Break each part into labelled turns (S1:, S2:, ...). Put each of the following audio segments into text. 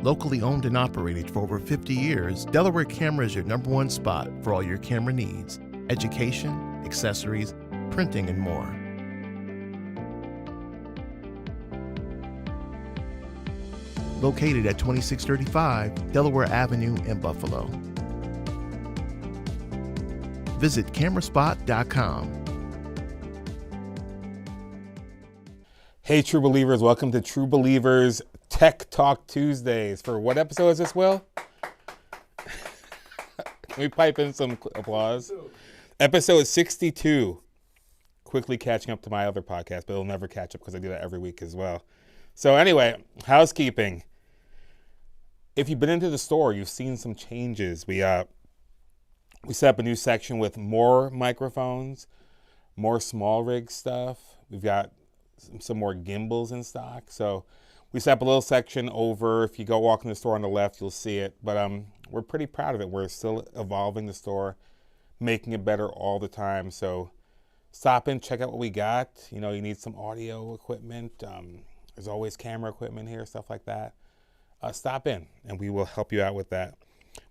S1: Locally owned and operated for over 50 years, Delaware Camera is your #1 spot for all your camera needs, education, accessories, printing, and more. Located at 2635 Delaware Avenue in Buffalo. Visit cameraspot.com.
S2: Hey, True Believers, welcome to True Believers Tech Talk Tuesdays. For what episode is this, Will? Can we pipe in some applause? Episode 62. Quickly catching up to my other podcast, but it'll never catch up because I do that every week as well. So anyway, housekeeping. If you've been into the store, you've seen some changes. We set up a new section with more microphones, more small rig stuff. We've got some more gimbals in stock. So we set up a little section over. If you go walk in the store on the left, you'll see it. But we're pretty proud of it. We're still evolving the store, making it better all the time. So stop in, check out what we got. You know, you need some audio equipment. There's always camera equipment here, stuff like that. Stop in, and we will help you out with that.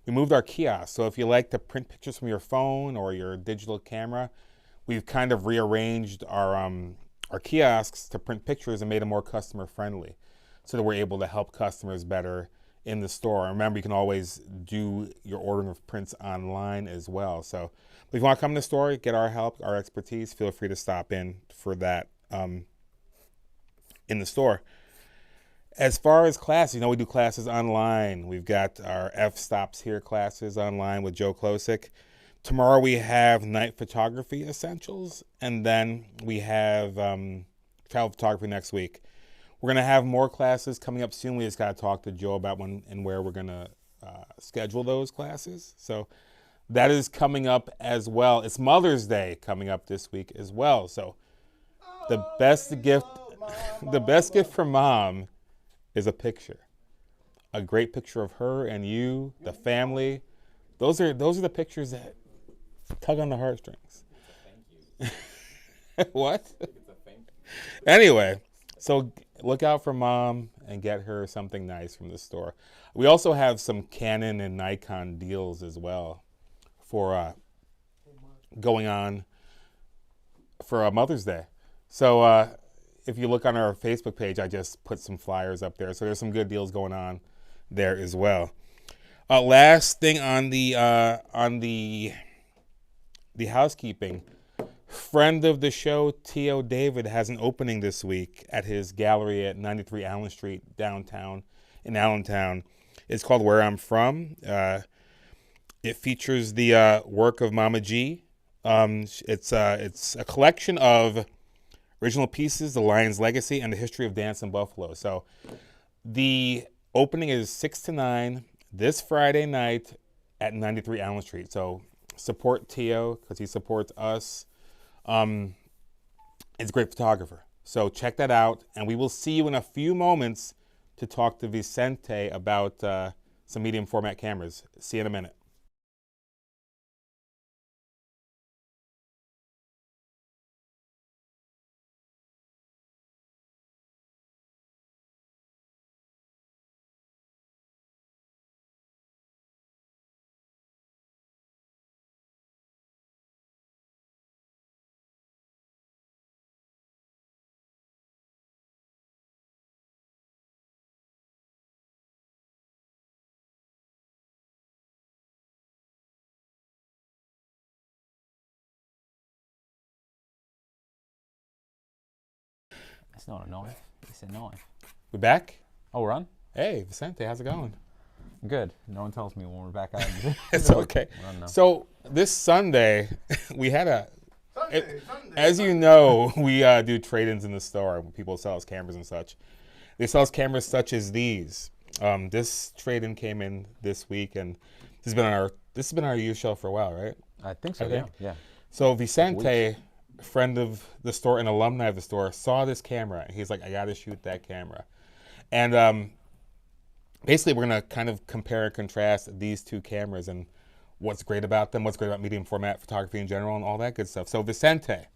S2: We moved our kiosk, so if you like to print pictures from your phone or your digital camera, we've kind of rearranged our kiosks to print pictures and made them more customer friendly so that we're able to help customers better in the store. Remember, you can always do your ordering of prints online as well. So if you want to come to the store, get our help, our expertise, feel free to stop in for that in the store. As far as classes, you know, we do classes online. We've got our F-Stops Here classes online with Joe Klosik. Tomorrow we have night photography essentials, and then we have travel photography next week. We're going to have more classes coming up soon. We just got to talk to Joe about when and where we're going to schedule those classes. So that is coming up as well. It's Mother's Day coming up this week as well. So the best gift for mom is a picture, a great picture of her and you, the family. Those are the pictures that tug on the heartstrings. Thank you. What? It's a thank you. Anyway, so look out for mom and get her something nice from the store. We also have some Canon and Nikon deals as well for going on for Mother's Day. So if you look on our Facebook page, I just put some flyers up there. So there's some good deals going on there as well. Last thing on the housekeeping, friend of the show, T.O. David, has an opening this week at his gallery at 93 Allen Street downtown in Allentown. It's called Where I'm From. It features the work of Mama G. It's a collection of original pieces, The Lion's Legacy, and the history of dance in Buffalo. So the opening is 6 to 9 this Friday night at 93 Allen Street. So support Tio because he supports us. It's a great photographer. So check that out. And we will see you in a few moments to talk to Vicente about some medium format cameras. See you in a minute.
S3: It's not a knife. It's a knife.
S2: We back?
S3: Oh, we're on?
S2: Hey, Vicente, how's it going?
S3: Good. No one tells me when we're back out.
S2: It's okay. So this Sunday, we had as you know, we do trade-ins in the store when people sell us cameras and such. They sell us cameras such as these. This trade-in came in this week, and this has been our used shelf for a while, right?
S3: I think so. Yeah.
S2: So Vicente, a friend of the store, an alumni of the store, saw this camera, and he's like, I got to shoot that camera. And basically, we're going to kind of compare and contrast these two cameras and what's great about them, what's great about medium format photography in general, and all that good stuff. So Vicente,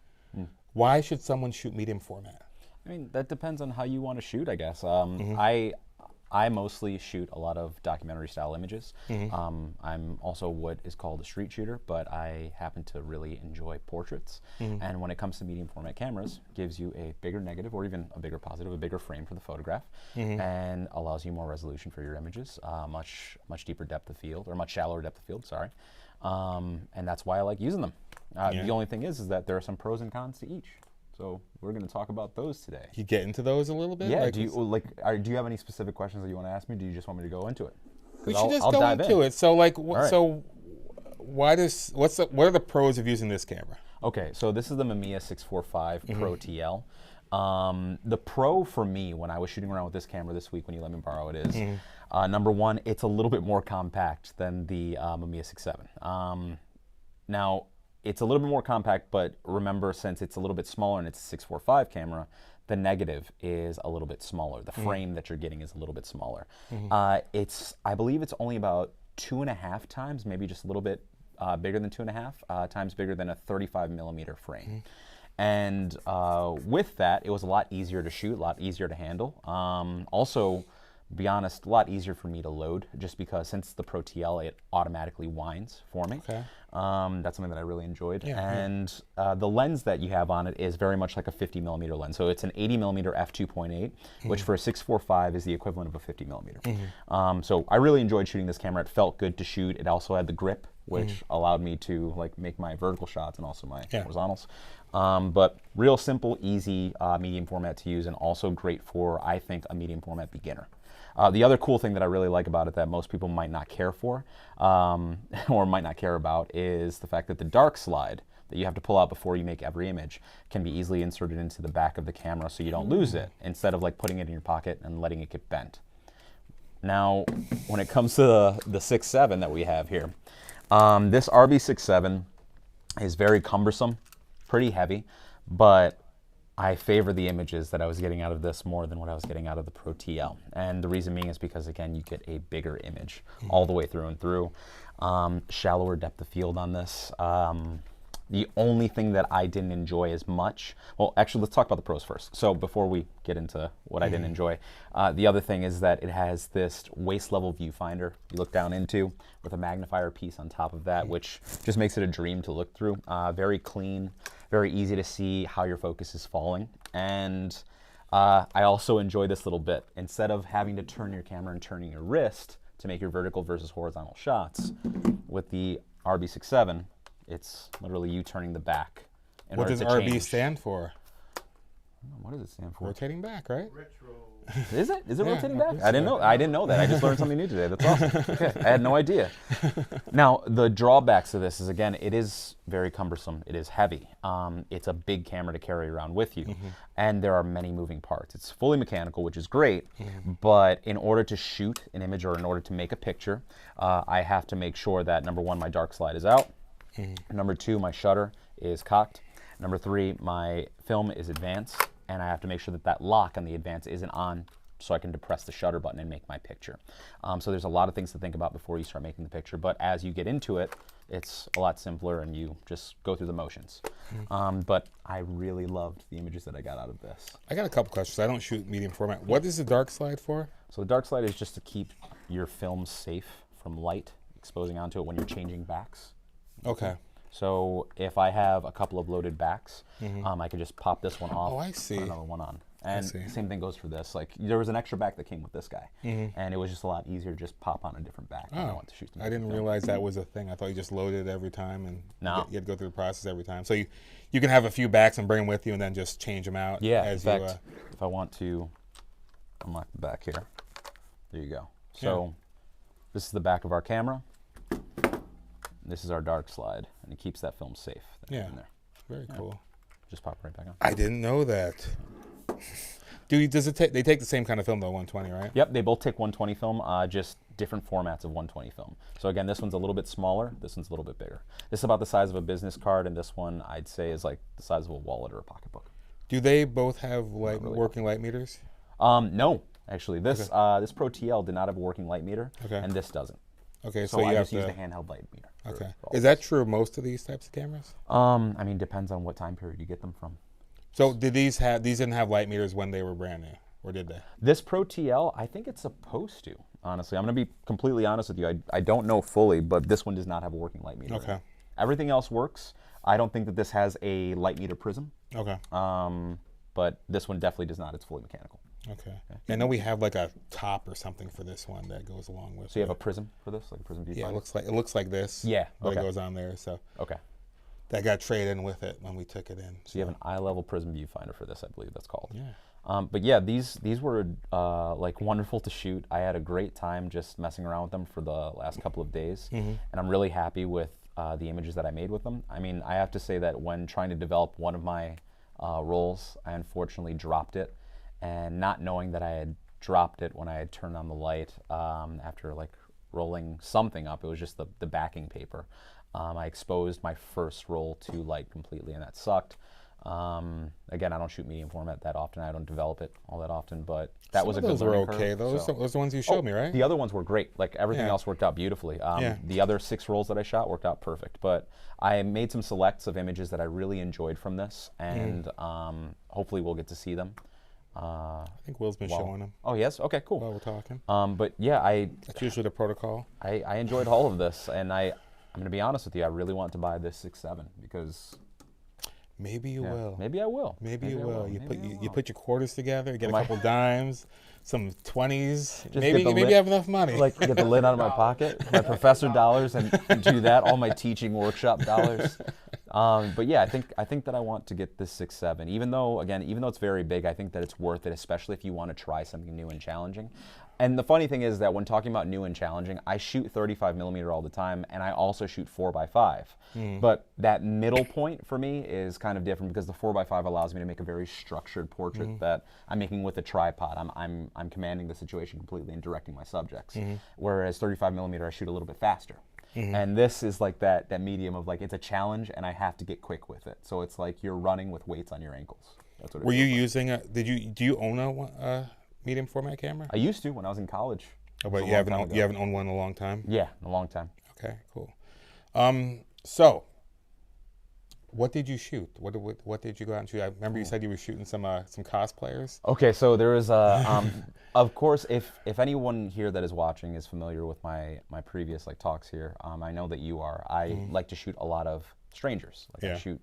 S2: why should someone shoot medium format?
S3: I mean, that depends on how you want to shoot, I guess. I I mostly shoot a lot of documentary style images. I'm also what is called a street shooter, but I happen to really enjoy portraits. And when it comes to medium format cameras, it gives you a bigger negative or even a bigger positive, a bigger frame for the photograph, and allows you more resolution for your images, much deeper depth of field, or much shallower depth of field, sorry. And that's why I like using them. The only thing is that there are some pros and cons to each. So we're going to talk about those today.
S2: You get into those a little bit?
S3: Yeah.
S2: Like,
S3: Do you have any specific questions that you want to ask me? Do you just want me to go into it?
S2: We should just go into it. So like, so what are the pros of using this camera?
S3: Okay, so this is the Mamiya 645 Pro TL. The pro for me when I was shooting around with this camera this week, when you let me borrow it, is number one, it's a little bit more compact than the Mamiya 6.7. Now, it's a little bit more compact, but remember, since it's a little bit smaller and it's a 645 camera, the negative is a little bit smaller. The frame that you're getting is a little bit smaller. I believe it's only about 2.5 times, maybe just a little bit bigger than 2.5 times bigger than a 35 millimeter frame. And with that, it was a lot easier to shoot, a lot easier to handle. Also, be honest, a lot easier for me to load, just because since the Pro TL, it automatically winds for me. Okay. That's something that I really enjoyed. And the lens that you have on it is very much like a 50 millimeter lens. So it's an 80 millimeter f2.8, which for a 645 is the equivalent of a 50 millimeter. So I really enjoyed shooting this camera. It felt good to shoot. It also had the grip, which allowed me to like make my vertical shots and also my horizontals. But real simple, easy medium format to use, and also great for, I think, a medium format beginner. The other cool thing that I really like about it that most people might not care for or might not care about is the fact that the dark slide that you have to pull out before you make every image can be easily inserted into the back of the camera so you don't lose it, instead of like putting it in your pocket and letting it get bent. Now, when it comes to the 6.7 that we have here, this RB6.7 is very cumbersome, pretty heavy, but I favor the images that I was getting out of this more than what I was getting out of the Pro TL. And the reason being is because, again, you get a bigger image all the way through and through. Shallower depth of field on this. The only thing that I didn't enjoy as much, well, actually, let's talk about the pros first. So before we get into what I didn't enjoy, the other thing is that it has this waist level viewfinder you look down into with a magnifier piece on top of that, which just makes it a dream to look through. Very clean, very easy to see how your focus is falling. And I also enjoy this little bit. Instead of having to turn your camera and turning your wrist to make your vertical versus horizontal shots, with the RB6.7, it's literally you turning the back.
S2: What does RB stand for?
S3: What does it stand for?
S2: Rotating back, right?
S4: Retro.
S3: Is it? Is it rotating back? I didn't know. I didn't know that. I just learned something new today. That's awesome. Okay, I had no idea. Now, the drawbacks of this is, again, it is very cumbersome. It is heavy. It's a big camera to carry around with you, and there are many moving parts. It's fully mechanical, which is great, but in order to shoot an image or in order to make a picture, I have to make sure that, number one, my dark slide is out. Number two, my shutter is cocked. Number three, my film is advanced, and I have to make sure that that lock on the advance isn't on so I can depress the shutter button and make my picture. So there's a lot of things to think about before you start making the picture, but as you get into it, it's a lot simpler and you just go through the motions. But I really loved the images that I got out of this.
S2: I got a couple questions. I don't shoot medium format. What is the dark slide for?
S3: So the dark slide is just to keep your film safe from light exposing onto it when you're changing backs.
S2: Okay.
S3: So if I have a couple of loaded backs, I can just pop this one off.
S2: Oh, I see.
S3: Put another one on. And same thing goes for this. Like, there was an extra back that came with this guy, and it was just a lot easier to just pop on a different back. When I want to shoot
S2: I didn't realize that was a thing. I thought you just loaded it every time, and you had to go through the process every time. So you can have a few backs and bring them with you, and then just change them out.
S3: Yeah. In fact, if I want to unlock the back here, there you go. So this is the back of our camera. This is our dark slide, and it keeps that film safe. In there.
S2: Very cool.
S3: Just pop right back on.
S2: I didn't know that. Does it they take the same kind of film though, 120, right?
S3: Yep, they both take 120 film, just different formats of 120 film. So again, this one's a little bit smaller, this one's a little bit bigger. This is about the size of a business card, and this one I'd say is like the size of a wallet or a pocketbook.
S2: Do they both have working light meters?
S3: No, actually. This this Pro TL did not have a working light meter, and this doesn't.
S2: Okay,
S3: so I just used a handheld light meter.
S2: Okay. Is that true of most of these types of cameras?
S3: I mean, depends on what time period you get them from.
S2: So these didn't have light meters when they were brand new, or did they?
S3: This Pro TL, I think it's supposed to. Honestly, I'm going to be completely honest with you. I don't know fully, but this one does not have a working light meter.
S2: Okay.
S3: Everything else works. I don't think that this has a light meter prism.
S2: Okay.
S3: But this one definitely does not. It's fully mechanical.
S2: Okay. I know we have like a top or something for this one that goes along with.
S3: So you have a prism for this, like a prism viewfinder?
S2: Yeah, it looks like this.
S3: Yeah.
S2: But
S3: Okay.
S2: it goes on there. So
S3: Okay.
S2: that got traded in with it when we took it in.
S3: So you have an eye level prism viewfinder for this, I believe that's called.
S2: Yeah.
S3: But yeah, these were like wonderful to shoot. I had a great time just messing around with them for the last couple of days, and I'm really happy with the images that I made with them. I mean, I have to say that when trying to develop one of my rolls, I unfortunately dropped it, and not knowing that I had dropped it when I had turned on the light after like rolling something up, it was just the backing paper. I exposed my first roll to light completely, and that sucked. Again, I don't shoot medium format that often. I don't develop it all that often, but that
S2: Some
S3: was a
S2: of
S3: good
S2: those were
S3: learning
S2: okay.
S3: curve,
S2: Those
S3: so.
S2: are the ones you showed me, right?
S3: The other ones were great. Like everything
S2: Yeah.
S3: else worked out beautifully.
S2: Yeah.
S3: The other 6 rolls that I shot worked out perfect. But I made some selects of images that I really enjoyed from this, and hopefully we'll get to see them.
S2: I think Will's been showing them
S3: Oh yes, okay, cool.
S2: while we're talking.
S3: But yeah,
S2: That's usually the protocol.
S3: I enjoyed all of this, and I'm going to be honest with you. I really want to buy this 6.7 because
S2: Maybe you will.
S3: maybe I will.
S2: Maybe you
S3: I
S2: will. You
S3: Maybe I
S2: you
S3: will.
S2: put your quarters together, get a
S3: My-
S2: couple dimes, some 20s.
S3: Just
S2: Maybe
S3: get the
S2: you
S3: lid-
S2: have enough money.
S3: Like get the lid out of my pocket, my professor dollars, and do that. All my teaching workshop dollars. But yeah, I think that I want to get this 6.7. Even though it's very big, I think that it's worth it, especially if you want to try something new and challenging. And the funny thing is that when talking about new and challenging, I shoot 35 millimeter all the time, and I also shoot 4x5. But that middle point for me is kind of different because the 4x5 allows me to make a very structured portrait that I'm making with a tripod. I'm commanding the situation completely and directing my subjects. Whereas 35 millimeter, I shoot a little bit faster. And this is like that medium of like it's a challenge, and I have to get quick with it. So it's like you're running with weights on your ankles. That's what it
S2: Were you
S3: feels like.
S2: using a? Do you own a medium format camera?
S3: I used to when I was in college.
S2: Oh,
S3: It was
S2: but
S3: a
S2: you
S3: long
S2: haven't
S3: time
S2: owned,
S3: ago.
S2: you haven't owned one in a long time.
S3: Yeah, a long time.
S2: Okay, cool. So, what did you shoot? What did you go out and shoot? I remember you said you were shooting some cosplayers.
S3: Okay, so there is a, of course, if anyone here that is watching is familiar with my previous like talks here, I know that you are. I like to shoot a lot of strangers. Like
S2: Yeah.
S3: I shoot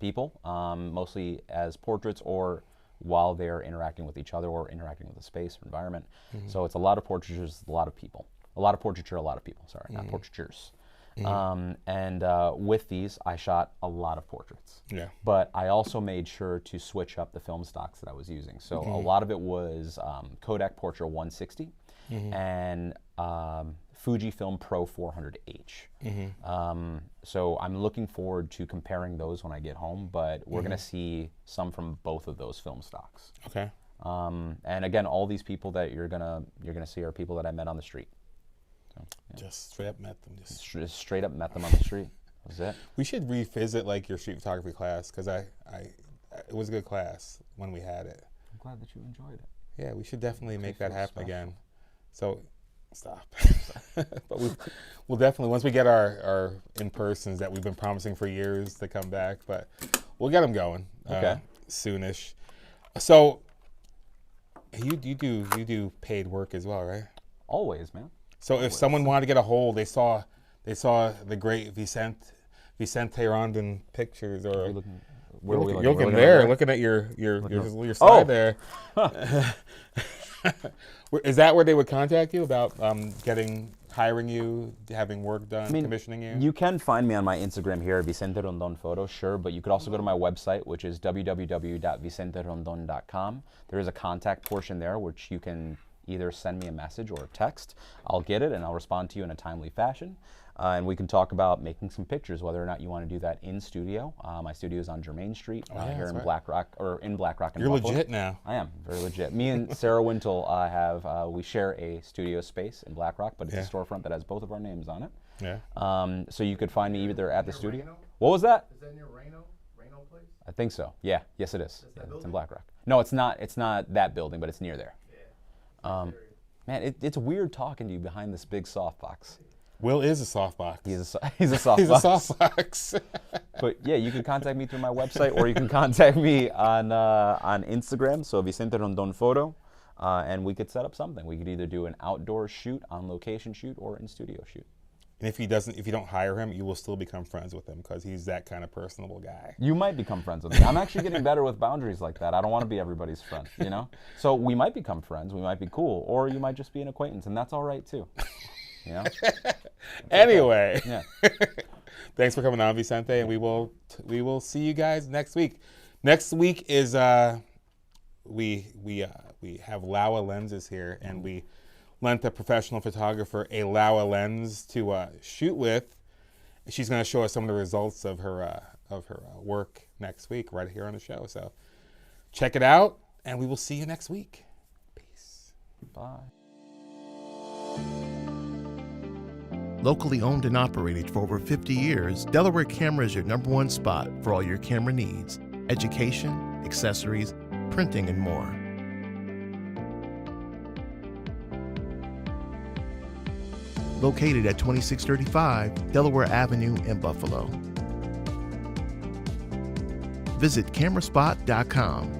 S3: people, mostly as portraits or while they're interacting with each other or interacting with the space or environment. So it's a lot of portraitures, a lot of people. A lot of portraiture, a lot of people, sorry, not portraitures. And with these, I shot a lot of portraits.
S2: Yeah.
S3: But I also made sure to switch up the film stocks that I was using. So a lot of it was Kodak Portra 160 and Fujifilm Pro 400H. So I'm looking forward to comparing those when I get home, but we're going to see some from both of those film stocks.
S2: Okay.
S3: And again, all these people that you're gonna see are people that I met on the street. So, yeah.
S2: Just straight up met them.
S3: Just straight up met them on the street. That was it.
S2: We should revisit like your street photography class because it was a good class when we had it.
S3: I'm glad that you enjoyed it.
S2: Yeah, we should definitely make that
S3: feel
S2: happen
S3: special.
S2: again. So, stop. But we'll definitely, once we get our in-persons that we've been promising for years to come back, but we'll get them going soonish. So, you do paid work as well, right?
S3: Always, man.
S2: So if someone wanted to get a hold, they saw the great Vicente Rondon pictures, or
S3: Where are we
S2: you're
S3: looking?
S2: looking
S3: We're
S2: there,
S3: at
S2: looking at your side
S3: Oh.
S2: there. Is that where they would contact you about hiring you, having work done, commissioning you?
S3: You can find me on my Instagram here, Vicente Rondon Photo, sure, but you could also go to my website, which is www.vicenterondon.com. There is a contact portion there, which you can either send me a message or a text. I'll get it and I'll respond to you in a timely fashion. And we can talk about making some pictures, whether or not you want to do that in studio. My studio is on Germain Street here in Black Rock, in Buffalo.
S2: You're legit now.
S3: I am very legit. Me and Sarah Wintle we share a studio space in Black Rock, but it's a storefront that has both of our names on it.
S2: Yeah.
S3: So you could find me either at the studio. What was that?
S4: Is that near Reno place?
S3: I think so. Yeah. Yes, it is. Yeah, it's in Black Rock. No, it's not. It's not that building, but it's near there.
S4: Yeah.
S3: Man, it's weird talking to you behind this big softbox.
S2: Will is a softbox.
S3: He's a softbox.
S2: He's a softbox.
S3: But yeah, you can contact me through my website, or you can contact me on Instagram. So Vicente Rondon Photo. and we could set up something. We could either do an outdoor shoot, on location shoot, or in studio shoot.
S2: And if you don't hire him, you will still become friends with him because he's that kind of personable guy.
S3: You might become friends with me. I'm actually getting better with boundaries like that. I don't want to be everybody's friend, you know? So we might become friends, we might be cool, or you might just be an acquaintance, and that's all right too. You know?
S2: Anyway,
S3: Yeah.
S2: thanks for coming on, Vicente, and we will see you guys next week. Next week is we have Laowa lenses here, and we lent a professional photographer a Laowa lens to shoot with. She's going to show us some of the results of her work next week right here on the show. So check it out, and we will see you next week. Peace.
S3: Bye.
S1: Locally owned and operated for over 50 years, Delaware Camera is your #1 spot for all your camera needs: education, accessories, printing, and more. Located at 2635 Delaware Avenue in Buffalo. Visit cameraspot.com.